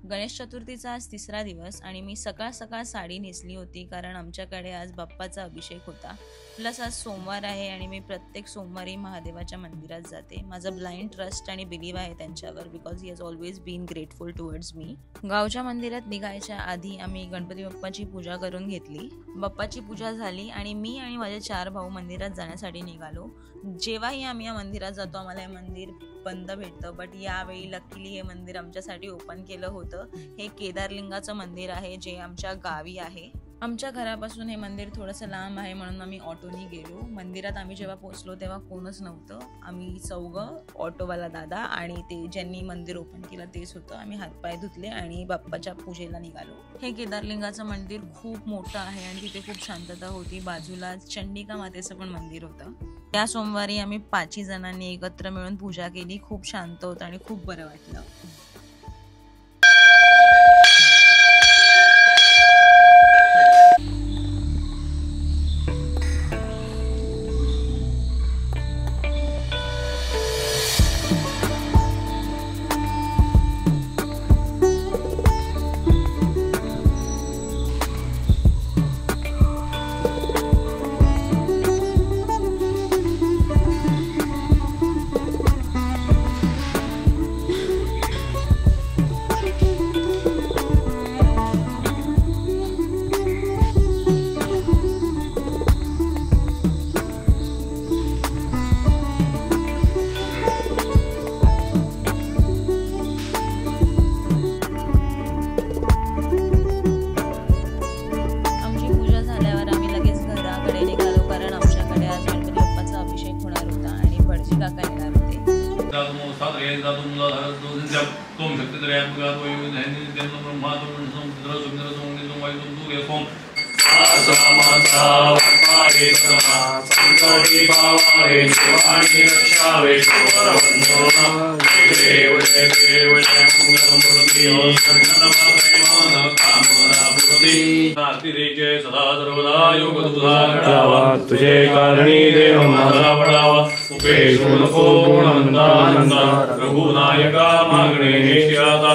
गणेश चतुर्थीचा आज तिसरा दिवस आणि मी सकाळ सकाळ साडी नेसली होती कारण आमच्याकडे आज बाप्पाचा अभिषेक होता. प्लस आज सोमवार आहे आणि मी प्रत्येक सोमवारी महादेवाच्या मंदिरात जाते. माझा ब्लाइंड ट्रस्ट आणि बिलीव्ह आहे त्यांच्यावर, because he has always been grateful towards me. गावच्या मंदिरात निघायच्या आधी आम्ही गणपती बाप्पाची पूजा करून घेतली. बाप्पाची पूजा झाली आणि मी आणि माझे 4 भाऊ मंदिरात जाण्यासाठी निघालो. जेव्हाही आम्ही या मंदिरात जातो आम्हाला हे मंदिर बंद भेटतं, बट यावेळी लकीली हे मंदिर आमच्यासाठी ओपन केलं होतं. हे केदारलिंगाचं मंदिर आहे जे आमच्या गावी आहे. आमच्या घरापासून हे मंदिर थोडंसं लांब आहे म्हणून आम्ही ऑटोनी गेलो. मंदिरात आम्ही जेव्हा पोहोचलो तेव्हा कोणच नव्हतं. आम्ही 4 ऑटोवाला दादा आणि ते ज्यांनी मंदिर ओपन केलं तेच होतं. आम्ही हातपाय धुतले आणि बाप्पाच्या पूजेला निघालो. हे केदारलिंगाचं मंदिर खूप मोठं आहे आणि तिथे खूप शांतता होती. बाजूला चंडिका मातेचं पण मंदिर होतं. त्या सोमवारी आम्ही 5 जणांनी एकत्र मिळून पूजा केली. खूप शांत होतं आणि खूप बरं वाटलं. तुझे कारणी देव माझा पडावा उपेशू नको गुणवंतानंदा रघुनायका मागणे निश्चयाता.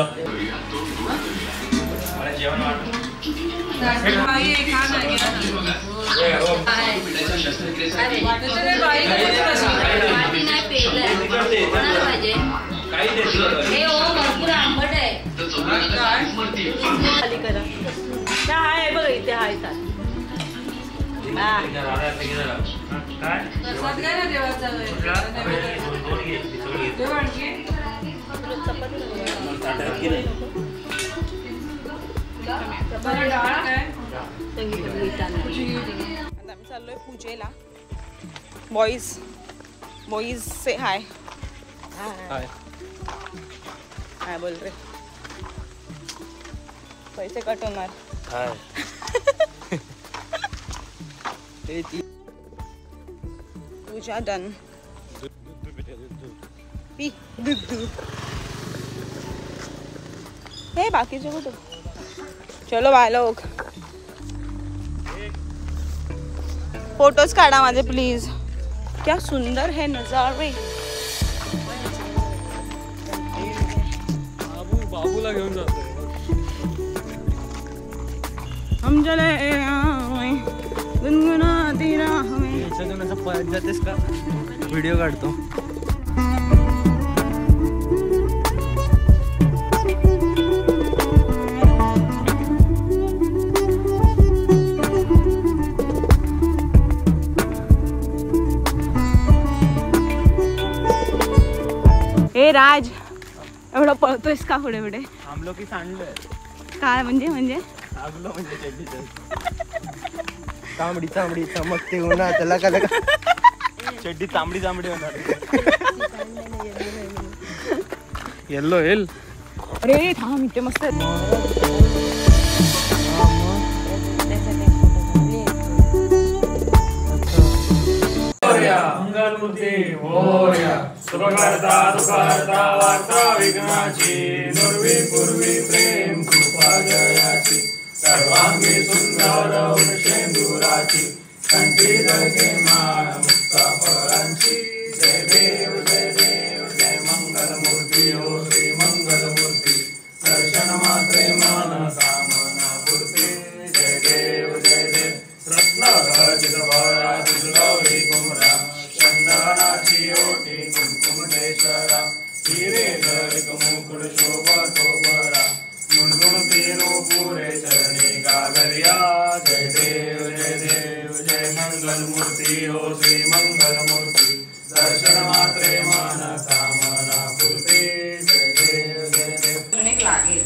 आम्ही चाललोय पूजेला. बॉईज से हाय हाय बोल रे. पैसे कट होणार. पूजा डन. हे बाकीचे कुठे. चलो भाई लोग फोटोज काढा माझे प्लीज. क्या सुंदर है नजारे. बाबूला घेऊन जातो. हम चले गुनगुनाती राह में. असं पळत जातेस का. व्हिडिओ काढतो. ए राज एवढं पळतोयस का पुढे पुढे. थांबलो की सांडलोय. काय म्हणजे थांबलो म्हणजे तांबडी तांबडी चमकते उन्हा त्याला का चड्डी तांबडी तांबडी होणार. येल्लो येल. अरे थांब इथे मस्त मंगलमूर्ती मोरया. सुभकर्ता सुखहर्ता वार्ता विघ्नाची. दुर्वी पूर्वी प्रेम कृपा जयाची. सर्वांगी सुंदर वृषेंदुराची. कंठी धरके मान मुक्ता फळांची. जय देव जय देव जय मंगलमूर्ती. ओ श्री मंगलमूर्ती. दर्शन मात्रे मन कामना पूर्ती जय देव रत्नाकरचित भरा गौरी कुमरा चंदनाची ओटी कुंकुमटेश्वरा हिरे धरिक मुकुट शोभतो बरा गुणगुण तेनो पुरे चरणी गागरिया जय देव जय मंगल मूर्ती हो श्री मंगल मूर्ती दर्शन मात्रे मन कामना पूर्ती जय देव एक लागेल.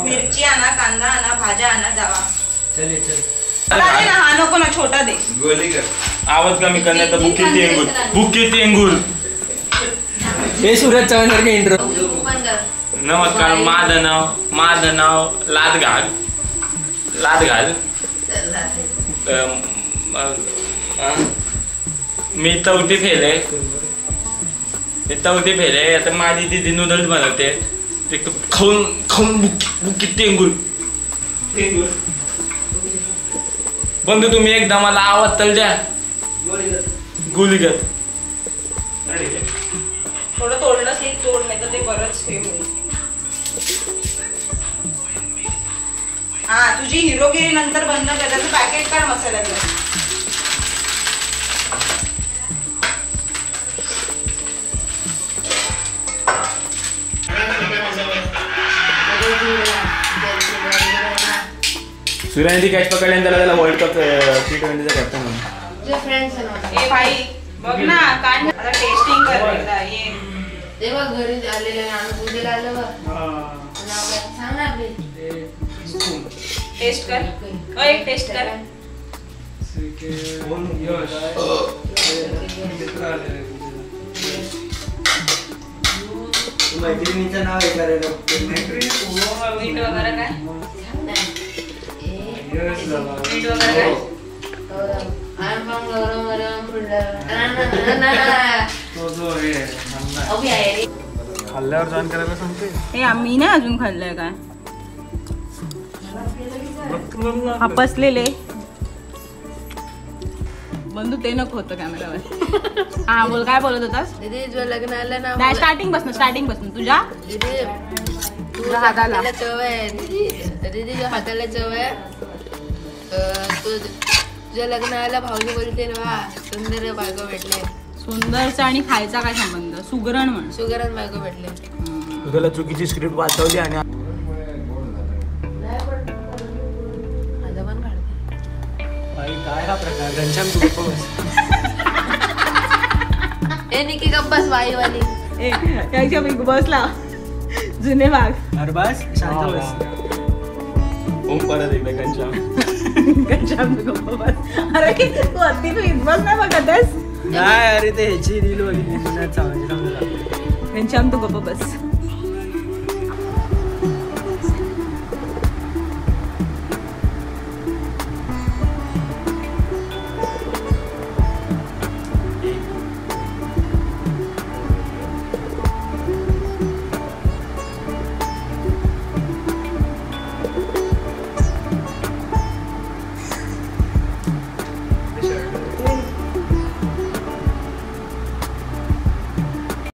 मिरची आणा, कांदा आणा, भाज्या आणा, जावा. अरे ना, हा नको ना, छोटा दे. गोली कर आवाज कमी करण्याचा बुके तेंगुर हे सूरज चव्हाण सारखे इंट्रो. नमस्कार माझं नाव लाद घाल मी चौथी फेले आता माझी दिदी नूडल्स बनवते ते खाऊन बुकी टेंगुर बंधू तुम्ही एकदा मला आवाज तर द्या गोलीगत. थोडं तोडलंच एक तोड, नाही तर ते बरंच हे होईल. हा, तुझी हिरोगिरी नंतर बंद कर. त्याचं पॅकेट काढ मसाल्याचं. सूर्याने कॅच पकडल्याने त्याला वर्ल्ड कप T20चा कॅप्टन म्हणून. ए भाई बघ ना, काय आता टेस्टिंग कर एकदा. ये तेव्हा घरी आलेले उद्याला आलं बघ. सांग ना आपली टेस्ट कर. ओय टेस्ट कर. मैत्रिणीचं नाव आहे करायला. मीठ वगैरे काय? मीठ वगैरे काय? खाल्ल्यावर जॉईन करायला सांगते. हे आम्ही ना अजून खाल्लंय काय आपसलेले बंधू ते नको होतं कॅमेरावर. हा बोल, काय बोलत होतास? दीदी जो लग्न आलं ना नाही, स्टार्टिंग बसन तुझ्या दीदी तुझ्या हाताला चव आहे. दीदी जो हाताला चव आहे. तू तुझ्या लग्न आलं भाऊजी बोलते ना सुंदर बायको भेटले. सुंदरचा आणि खायचा काय संबंध? सुगरण म्हण. सुगरण बायको भेटले. तुला चुकीची स्क्रिप्ट वाचवली आणि माझं पण काढते. काय हा प्रकार. घनश्याम तू गप्प बस. ए निकी गप्पस वाईवाली. याच्या बिग बसला जुने भाग. अरे बस शांत बस. परत एकदा घनश्याम. घनश्याम तू गप्प बस. अरे की तू अति बिग बस नाही बघतस? नाही अरे ते ह्याची रील बघितली. घनश्याम तू गप्प बस.